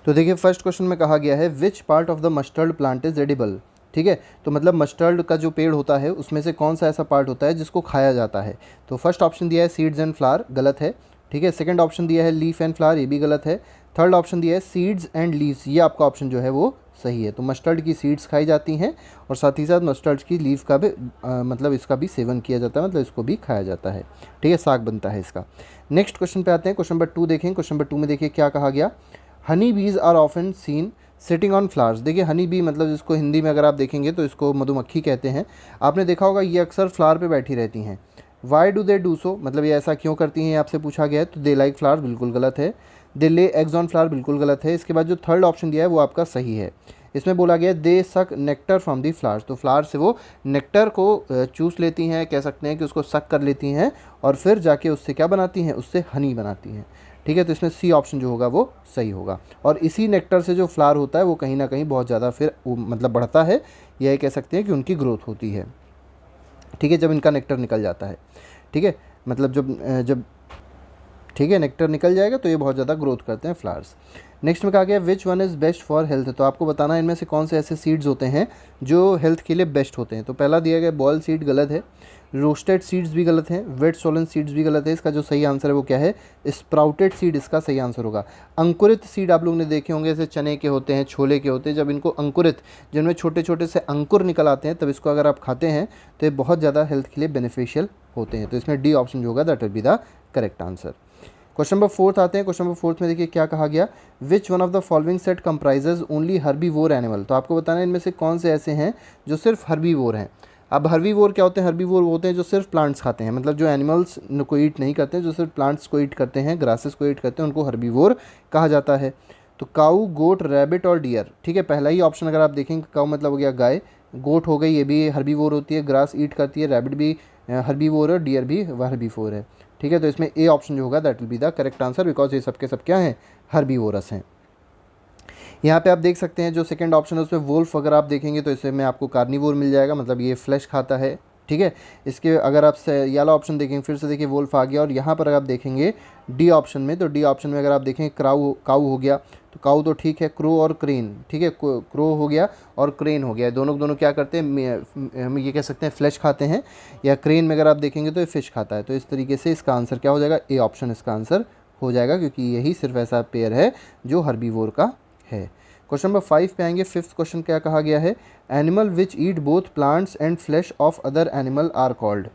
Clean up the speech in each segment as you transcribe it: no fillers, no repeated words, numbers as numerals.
तो देखिए first question में कहा गया है which part of the mustard plant is edible. ठीक है, तो मतलब मस्टर्ड का जो पेड़ होता है उसमें से कौन सा ऐसा पार्ट होता है जिसको खाया जाता है। तो फर्स्ट ऑप्शन दिया है सीड्स एंड फ्लावर, गलत है। ठीक है, सेकंड ऑप्शन दिया है लीफ एंड फ्लावर, ये भी गलत है। थर्ड ऑप्शन दिया है सीड्स एंड लीव्स, ये आपका ऑप्शन जो है वो सही है। तो मस्टर्ड की सीड्स खाई जाती हैं और साथ ही साथ मस्टर्ड की लीफ का भी मतलब इसका भी सेवन किया जाता है, मतलब इसको भी खाया जाता है। ठीक है, साग बनता है इसका। नेक्स्ट क्वेश्चन पे आते हैं, क्वेश्चन नंबर 2 देखें। क्वेश्चन नंबर 2 में देखिए क्या कहा गया, honey bees are often seen sitting on flowers. देखिए हनी बी मतलब इसको हिंदी में अगर आप देखेंगे तो इसको मधुमक्खी कहते हैं। आपने देखा होगा ये अक्सर फ्लावर पे बैठी रहती हैं। Why do they do so, मतलब ये ऐसा क्यों करती हैं आपसे पूछा गया है। तो दे लाइक फ्लावर्स, बिल्कुल गलत है। दे ले एग्स ऑन फ्लावर, बिल्कुल गलत है। इसके बाद जो थर्ड ऑप्शन दिया है वो आपका सही है। इसमें बोला गया दे सक नेक्टर फ्रॉम दी फ्लावर्स, तो फ्लावर से वो नेक्टर को चूस लेती हैं, कह सकते हैं कि उसको सक कर लेती हैं और फिर जाके उससे क्या बनाती हैं, उससे हनी बनाती हैं। ठीक है, तो इसमें सी ऑप्शन जो होगा वो सही होगा। और इसी नेक्टर से जो फ्लावर होता है वो कहीं ना कहीं बहुत ज़्यादा फिर मतलब बढ़ता है, यह कह सकते हैं कि उनकी ग्रोथ होती है। ठीक है, जब इनका नेक्टर निकल जाता है। ठीक है, मतलब जब ठीक है नेक्टर निकल जाएगा तो ये बहुत ज़्यादा ग्रोथ करते हैं फ्लावर्स। नेक्स्ट में कहा गया which one is best for health, तो आपको बताना है इनमें से कौन से ऐसे सीड्स होते हैं जो हेल्थ के लिए बेस्ट होते हैं। तो पहला दिया गया बॉयल सीड, गलत है। रोस्टेड सीड्स भी गलत हैं। वेट सोलन सीड्स भी गलत है। इसका जो सही आंसर है वो क्या है, स्प्राउटेड सीड इसका सही आंसर होगा। अंकुरित सीड आप लोग ने देखे होंगे, जैसे चने के होते हैं, छोले के होते हैं, जब इनको अंकुरित, जिनमें छोटे छोटे से अंकुर निकल आते हैं, तब इसको अगर आप खाते हैं तो ये बहुत ज़्यादा हेल्थ के लिए बेनिफिशियल होते हैं। तो इसमें डी ऑप्शन जो होगा that will be the correct answer. Question number 4 आते हैं। क्वेश्चन नंबर 4 में देखिए क्या कहा गया, विच one of the following set comprises only herbivore animal. तो आपको बताना है इनमें से कौन से ऐसे हैं जो सिर्फ हर्बीवोर हैं। अब हर्बीवोर क्या होते हैं, हर्बीवोर होते हैं जो सिर्फ प्लांट्स खाते हैं, मतलब जो एनिमल्स को ईट नहीं करते हैं, जो सिर्फ प्लांट्स को ईट करते हैं, ग्रासेस को ईट करते हैं, उनको हर्बीवोर कहा जाता है। तो काऊ, गोट, रैबिट और डियर। ठीक है, पहला ही ऑप्शन अगर आप देखेंगे, काऊ मतलब हो गया गाय, गोट हो गई, ये भी हर्बीवोर होती है, ग्रास ईट करती है, रैबिट भी हर्बीवोर है, डियर भी हर्बीवोर है। ठीक है, तो इसमें ए ऑप्शन जो होगा that will be the correct answer, because ये सबके सब क्या हैं, हर्बीवोरस हैं। यहाँ पे आप देख सकते हैं जो सेकंड ऑप्शन है उसमें वोल्फ अगर आप देखेंगे तो इसमें आपको कार्निवोर मिल जाएगा, मतलब ये फ्लैश खाता है। ठीक है, इसके अगर आप वाला ऑप्शन देखेंगे, फिर से देखिए वोल्फ आ गया। और यहाँ पर अगर आप देखेंगे डी ऑप्शन में, तो डी ऑप्शन में अगर आप देखेंगे काऊ हो गया, तो काऊ तो ठीक है। क्रो और क्रेन, ठीक है, क्रो हो गया और क्रेन हो गया, दोनों क्या करते हैं, हम ये कह सकते हैं फ्लैश खाते हैं। या क्रेन में अगर आप देखेंगे तो ये फिश खाता है। तो इस तरीके से इसका आंसर क्या हो जाएगा, ए ऑप्शन इसका आंसर हो जाएगा, क्योंकि यही सिर्फ ऐसा पेयर है जो हर्बीवोर का है। क्वेश्चन नंबर 5 पे आएंगे। फिफ्थ क्वेश्चन क्या कहा गया है, animal which eat both plants and flesh of other animal are called.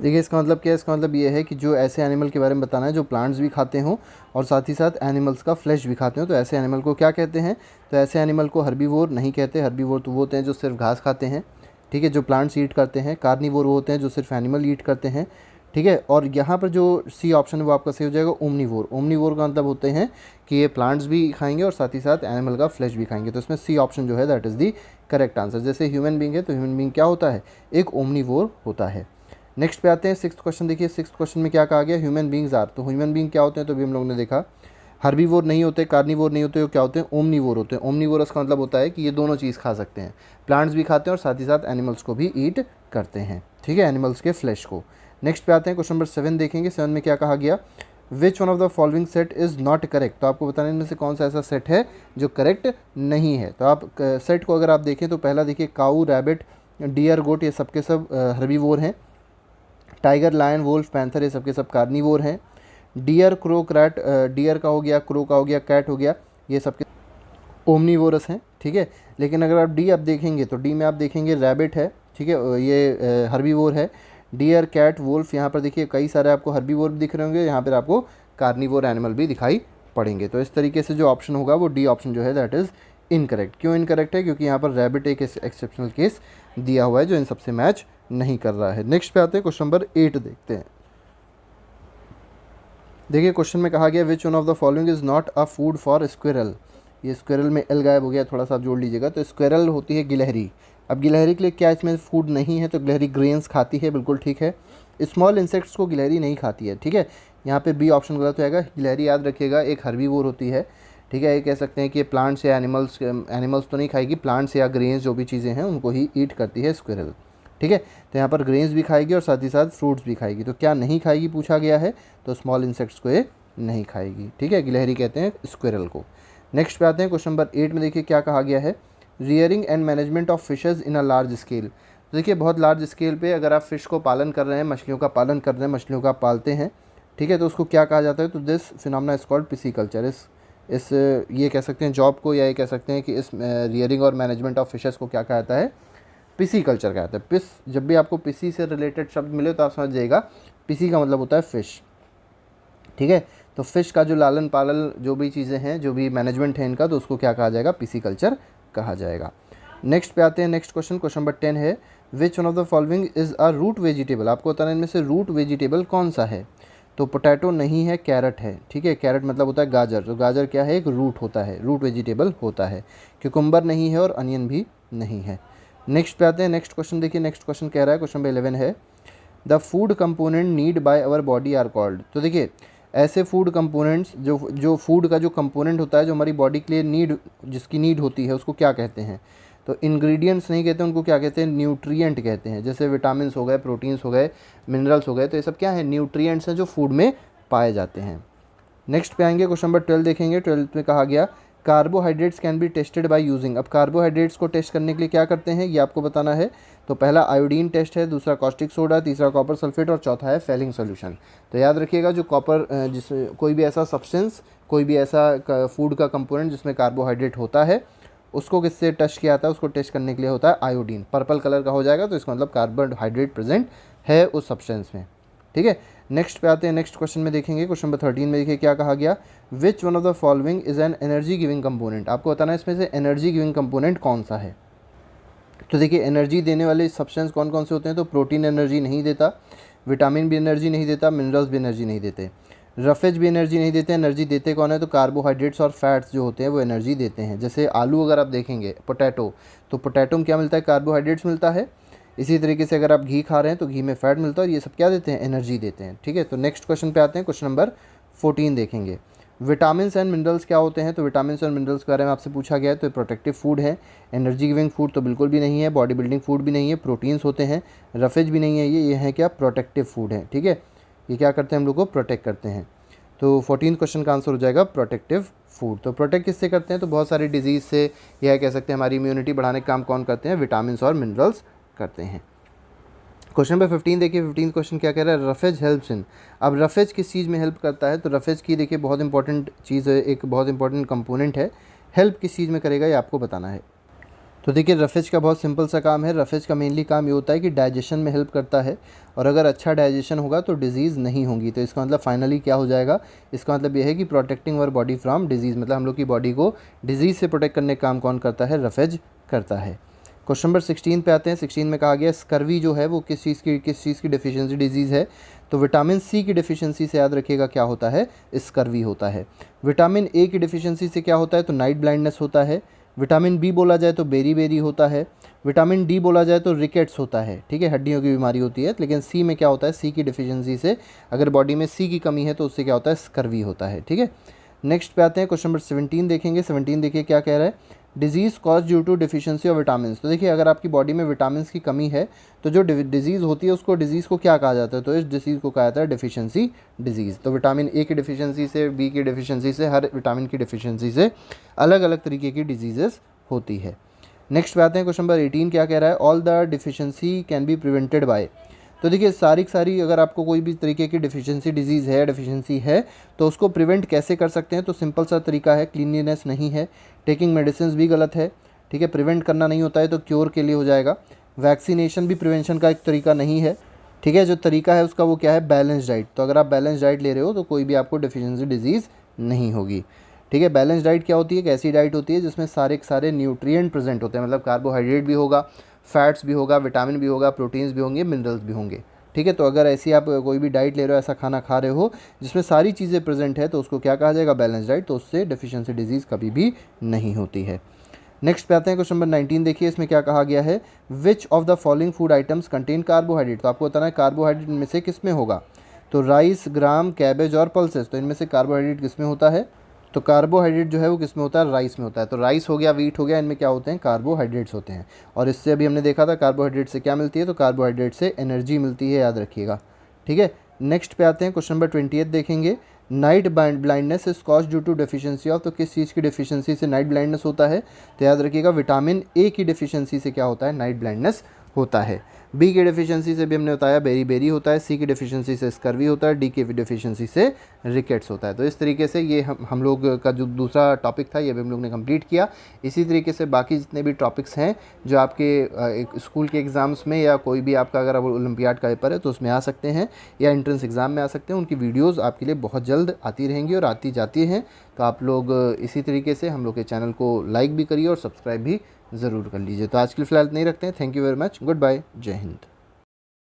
देखिए इसका मतलब क्या है, इसका मतलब ये है कि जो ऐसे एनिमल के बारे में बताना है जो प्लांट्स भी खाते हों और साथ ही साथ एनिमल्स का फ्लैश भी खाते हो, तो ऐसे एनिमल को क्या कहते हैं। तो ऐसे एनिमल को हर्बीवोर नहीं कहते। हर्बीवोर तो वो होते हैं जो सिर्फ घास खाते हैं, ठीक है, जो प्लांट्स ईट करते हैं। कार्निवोर वो होते हैं जो सिर्फ एनिमल ईट करते हैं, ठीक है। और यहाँ पर जो सी ऑप्शन है वो आपका सही हो जाएगा, ओमनीवोर। ओमनीवोर का मतलब होते हैं कि ये प्लांट्स भी खाएंगे और साथ ही साथ एनिमल का फ्लैश भी खाएंगे। तो इसमें सी ऑप्शन जो है that is the correct answer. जैसे ह्यूमन बींग है तो ह्यूमन बींग क्या होता है, एक ओमनीवोर होता है। नेक्स्ट पे आते हैं सिक्स्थ क्वेश्चन। देखिए सिक्स्थ क्वेश्चन में क्या कहा गया, ह्यूमन बींग्स आर। तो ह्यूमन बींग क्या होते हैं, तो भी हम लोगों ने देखा हर्बीवोर नहीं होते, कार्निवोर नहीं होते, वो क्या होते हैं, ओमनीवोर होते हैं। ओमनीवोरस का मतलब होता है कि ये दोनों चीज़ खा सकते हैं, प्लांट्स भी खाते हैं और साथ ही साथ एनिमल्स को भी ईट करते हैं, ठीक है, एनिमल्स के फ्लैश को। नेक्स्ट पे आते हैं, क्वेश्चन नंबर 7 देखेंगे। 7 में क्या कहा गया, विच one of the following set is not correct. तो आपको बताना है इनमें से कौन सा ऐसा सेट है जो करेक्ट नहीं है। तो आप सेट को अगर आप देखें तो पहला देखिए काऊ, रैबिट, डियर, गोट, ये सबके सब हर्बीवोर हैं। टाइगर, लायन, वोल्फ, पैंथर, ये सबके सब कार्निवोर हैं। डियर, क्रो, कैट, डियर का हो गया, क्रो का हो गया, कैट हो गया, ये सबके ओमनीवोरस हैं, ठीक है। लेकिन अगर आप डी आप देखेंगे तो डी में आप देखेंगे रैबिट है, ठीक है, ये हर्बीवोर है। डियर, कैट, वोल्फ, यहाँ पर देखिए कई सारे आपको हर्बीवोर भी दिख रहे होंगे, यहाँ पर आपको कार्निवोर एनिमल भी दिखाई पड़ेंगे। तो इस तरीके से जो ऑप्शन होगा वो डी ऑप्शन जो है दैट इज़ इनकरेक्ट। क्यों इनकरेक्ट है, क्योंकि यहाँ पर रैबिट एक एक्सेप्शनल केस दिया हुआ है जो इन सबसे मैच नहीं कर रहा है। नेक्स्ट पे आते हैं, क्वेश्चन नंबर 8 देखते हैं। देखिए क्वेश्चन में कहा गया, विच one of the following is not a food for squirrel. ये स्क्विरल में एल गायब हो गया, थोड़ा सा आप जोड़ लीजिएगा। तो स्क्विरल होती है गिलहरी। अब गिलहरी के लिए क्या इसमें फूड नहीं है, तो गिलहरी ग्रेन्स खाती है, बिल्कुल ठीक है। स्मॉल इंसेक्ट्स को गिलहरी नहीं खाती है, ठीक है। यहाँ पे बी ऑप्शन गलत हो जाएगा। गिलहरी याद रखिएगा एक हर्बीवोर होती है, ठीक है। ये कह सकते हैं कि प्लांट्स या एनिमल्स तो नहीं खाएगी, प्लांट्स या ग्रेन्स जो भी चीज़ें हैं उनको ही ईट करती है स्क्विरल, ठीक है। तो यहाँ पर ग्रेन्स भी खाएगी और साथ ही साथ फ्रूट्स भी खाएगी। तो क्या नहीं खाएगी पूछा गया है, तो स्मॉल इंसेक्ट्स को ये नहीं खाएगी, ठीक है। गिलहरी कहते हैं स्क्विरल को। नेक्स्ट पे आते हैं क्वेश्चन नंबर 8 में। देखिए क्या कहा गया है, rearing and management of fishes in a large scale. तो देखिए बहुत लार्ज स्केल पे अगर आप फ़िश को पालन कर रहे हैं, मछलियों का पालन कर रहे हैं, मछलियों का पालते हैं, ठीक है, तो उसको क्या कहा जाता है, तो this phenomena is called pisciculture. इस ये कह सकते हैं जॉब को, या ये कह सकते हैं कि इस रियरिंग और मैनेजमेंट ऑफ फिशेस को क्या कहा जाता है, पिसीकल्चर कहता है। जब भी आपको पिसी से रिलेटेड शब्द मिले तो आप समझ जाइएगा पिसी का मतलब होता है फ़िश, ठीक है। तो फ़िश का जो लालन पालन, जो भी चीज़ें हैं, जो भी मैनेजमेंट है इनका, तो उसको क्या कहा जाएगा, पिसीकल्चर कहा जाएगा। नेक्स्ट पे आते हैं, नेक्स्ट क्वेश्चन नंबर 10 है, which one of the following is a root vegetable. आपको बताना है इनमें से रूट वेजिटेबल कौन सा है। तो पोटैटो नहीं है, कैरट है, ठीक है, कैरट मतलब होता है गाजर, तो गाजर क्या है, एक रूट होता है, रूट वेजिटेबल होता है। क्यूकम्बर नहीं है और अनियन भी नहीं है। नेक्स्ट पे आते हैं, नेक्स्ट क्वेश्चन देखिए, नेक्स्ट क्वेश्चन कह रहा है, क्वेश्चन नंबर 11 है, the food component need by our body are called. तो देखिए ऐसे फूड कंपोनेंट्स, जो फूड का जो कंपोनेंट होता है, जो हमारी बॉडी के लिए जिसकी नीड होती है, उसको क्या कहते हैं। तो इंग्रेडिएंट्स नहीं कहते, उनको क्या कहते हैं, न्यूट्रिएंट कहते हैं। जैसे विटामिन्स हो गए, प्रोटीन्स हो गए, मिनरल्स हो गए, तो ये सब क्या है, न्यूट्रिएंट्स हैं जो फूड में पाए जाते हैं। नेक्स्ट पे आएंगे, क्वेश्चन नंबर 12 देखेंगे। 12 में कहा गया, carbohydrates can be tested by using. अब कार्बोहाइड्रेट्स को टेस्ट करने के लिए क्या करते हैं, ये आपको बताना है। तो पहला आयोडीन टेस्ट है, दूसरा कॉस्टिक सोडा, तीसरा कॉपर सल्फेट और चौथा है फेलिंग सोल्यूशन। तो याद रखिएगा, जो कॉपर कोई भी ऐसा सब्सटेंस, कोई भी ऐसा फूड का कंपोनेंट जिसमें कार्बोहाइड्रेट होता है, उसको किससे टेस्ट किया जाता है, उसको टेस्ट करने के लिए होता है आयोडीन। पर्पल कलर का हो जाएगा तो इसका मतलब कार्बोहाइड्रेट प्रेजेंट है उस सब्सटेंस में, ठीक है। नेक्स्ट पे आते हैं, नेक्स्ट क्वेश्चन में देखेंगे, क्वेश्चन नंबर 13 में देखिए क्या कहा गया, विच one of the following is an energy giving component. आपको बताना है इसमें से एनर्जी गिविंग कंपोनेंट कौन सा है। तो देखिए एनर्जी देने वाले सब्सटेंस कौन कौन से होते हैं, तो प्रोटीन एनर्जी नहीं देता, विटामिन भी एनर्जी नहीं देता, मिनरल्स भी एनर्जी नहीं देते, रफेज भी एनर्जी नहीं देते। एनर्जी देते कौन है, तो कार्बोहाइड्रेट्स और फैट्स जो होते हैं वो एनर्जी देते हैं। जैसे आलू अगर आप देखेंगे, पोटैटो, तो पोटैटो में क्या मिलता है, कार्बोहाइड्रेट्स मिलता है। इसी तरीके से अगर आप घी खा रहे हैं तो घी में फैट मिलता है, और ये सब क्या देते हैं, एनर्जी देते हैं, ठीक है। तो नेक्स्ट क्वेश्चन पे आते हैं, क्वेश्चन नंबर 14 देखेंगे, विटामिन्स एंड मिनरल्स क्या होते हैं। तो विटामिन्स और मिनरल्स के बारे में आपसे पूछा गया है। तो ये प्रोटेक्टिव फूड है, एनर्जी गिविंग फूड तो बिल्कुल भी नहीं है, बॉडी बिल्डिंग फूड भी नहीं है, प्रोटीन्स होते हैं, रफेज भी नहीं है, ये है क्या, प्रोटेक्टिव फूड है, ठीक है। ये क्या करते हैं, हम लोग को प्रोटेक्ट करते हैं। तो 14 क्वेश्चन का आंसर हो जाएगा प्रोटेक्टिव फूड। तो प्रोटेक्ट किससे करते हैं, तो बहुत सारी डिजीज़ से, यह कह सकते हैं हमारी इम्यूनिटी बढ़ाने का काम कौन करते हैं, विटामिन्स और मिनरल्स करते हैं। क्वेश्चन नंबर 15 देखिए, 15 क्वेश्चन क्या कह रहा है, रफेज हेल्प्स इन। अब रफेज किस चीज़ में हेल्प करता है, तो रफेज की देखिए बहुत इंपॉर्टेंट चीज़ है, एक बहुत इंपॉर्टेंट कंपोनेंट है। हेल्प किस चीज़ में करेगा ये आपको बताना है। तो देखिए रफेज का बहुत सिंपल सा काम है। रफेज का मेनली काम ये होता है कि डाइजेशन में हेल्प करता है, और अगर अच्छा डाइजेशन होगा तो डिजीज़ नहीं होगी। तो इसका मतलब फाइनली क्या हो जाएगा, इसका मतलब ये है कि protecting our body from disease, मतलब हम लोग की बॉडी को डिजीज़ से प्रोटेक्ट करने का काम कौन करता है, रफेज करता है। क्वेश्चन नंबर 16 पे आते हैं। 16 में कहा गया, स्कर्वी जो है वो किस चीज़ की डिफिशियंसी डिजीज़ है। तो विटामिन सी की डिफिशियंसी से याद रखिएगा क्या होता है, स्कर्वी होता है। विटामिन ए की डिफिशियंसी से क्या होता है, तो नाइट ब्लाइंडनेस होता है। विटामिन बी बोला जाए तो बेरी होता है। विटामिन डी बोला जाए तो रिकेट्स होता है, ठीक है, हड्डियों की बीमारी होती है। लेकिन सी में क्या होता है, सी की डिफिशियंसी से, अगर बॉडी में सी की कमी है तो उससे क्या होता है, स्कर्वी होता है, ठीक है। नेक्स्ट पे आते हैं, क्वेश्चन नंबर 17 देखेंगे। 17 देखिए क्या कह रहा है, disease cause due to deficiency of vitamin. तो देखिए अगर आपकी बॉडी में विटामिन की कमी है तो जो डिजीज़ होती है उसको, डिजीज़ को क्या कहा जाता है, तो इस डिजीज़ को कहा जाता है डिफिशियंसी डिजीज़। तो विटामिन ए की डिफिशियंसी से, बी की डिफिशियंसी से, हर विटामिन की डिफिशियंसी से अलग अलग तरीके की डिजीज़ेज़ होती है। नेक्स्ट पे आते हैं, क्वेश्चन नंबर 18 क्या कह रहा है, all the deficiency can be prevented by. तो देखिए सारी अगर आपको कोई भी तरीके की डिफिशियंसी डिजीज़ है, डिफिशियंसी है, तो उसको प्रिवेंट कैसे कर सकते हैं। तो सिंपल सा तरीका है, क्लीनलीनेस नहीं है, टेकिंग मेडिसिन भी गलत है, ठीक है, प्रिवेंट करना नहीं होता है तो क्योर के लिए हो जाएगा। वैक्सीनेशन भी प्रिवेंशन का एक तरीका नहीं है, ठीक है। जो तरीका है उसका वो क्या है, बैलेंस डाइट। तो अगर आप बैलेंस डाइट ले रहे हो तो कोई भी आपको डिफिशियंसी डिजीज़ नहीं होगी, ठीक है। बैलेंस डाइट क्या होती है, एक ऐसी डाइट होती है जिसमें सारे के सारे न्यूट्रिएंट प्रेजेंट होते हैं, मतलब कार्बोहाइड्रेट भी होगा, फैट्स भी होगा, विटामिन भी होगा, प्रोटीन्स भी होंगे, मिनरल्स भी होंगे, ठीक है। तो अगर ऐसी आप कोई भी डाइट ले रहे हो, ऐसा खाना खा रहे हो जिसमें सारी चीज़ें प्रेजेंट है, तो उसको क्या कहा जाएगा, बैलेंस डाइट। तो उससे डिफिशियंसी डिजीज़ कभी भी नहीं होती है। नेक्स्ट पे आते हैं, क्वेश्चन नंबर 19 देखिए, इसमें क्या कहा गया है, which of the following food items contain carbohydrate. तो आपको बताना है कार्बोहाइड्रेट में से किस में होगा। तो राइस, ग्राम, कैबेज और पल्सेस। तो इनमें से कार्बोहाइड्रेट किस में होता है, तो कार्बोहाइड्रेट जो है वो किस में होता है, राइस में होता है। तो राइस हो गया, वीट हो गया, इनमें क्या होते हैं, कार्बोहाइड्रेट्स होते हैं। और इससे अभी हमने देखा था कार्बोहाइड्रेट से क्या मिलती है, तो कार्बोहाइड्रेट से एनर्जी मिलती है, याद रखिएगा, ठीक है। नेक्स्ट पे आते हैं, क्वेश्चन नंबर 28 देखेंगे, night blindness is cause due to deficiency of, तो किस चीज़ की डेफिशिएंसी से नाइट ब्लाइंडनेस होता है? तो याद रखिएगा विटामिन ए की डेफिशिएंसी से क्या होता है? नाइट ब्लाइंडनेस होता है। बी की डेफिशिएंसी से भी हमने बताया बेरी होता है। सी की डेफिशिएंसी से स्कर्वी होता है। डी की डेफिशिएंसी से रिकेट्स होता है। तो इस तरीके से ये हम लोग का जो दूसरा टॉपिक था ये भी हम लोग ने कंप्लीट किया। इसी तरीके से बाकी जितने भी टॉपिक्स हैं जो आपके एक स्कूल के एग्ज़ाम्स में या कोई भी आपका अगर ओलंपियाड का पेपर है तो उसमें आ सकते हैं या एंट्रेंस एग्ज़ाम में आ सकते हैं, उनकी वीडियोज़ आपके लिए बहुत जल्द आती रहेंगी और आती जाती हैं। तो आप लोग इसी तरीके से हम लोग के चैनल को लाइक भी करिए और सब्सक्राइब भी ज़रूर कर लीजिए। तो आज के लिए फ़िलहाल नहीं रखते हैं। Thank you very much. Good bye. जय हिंद।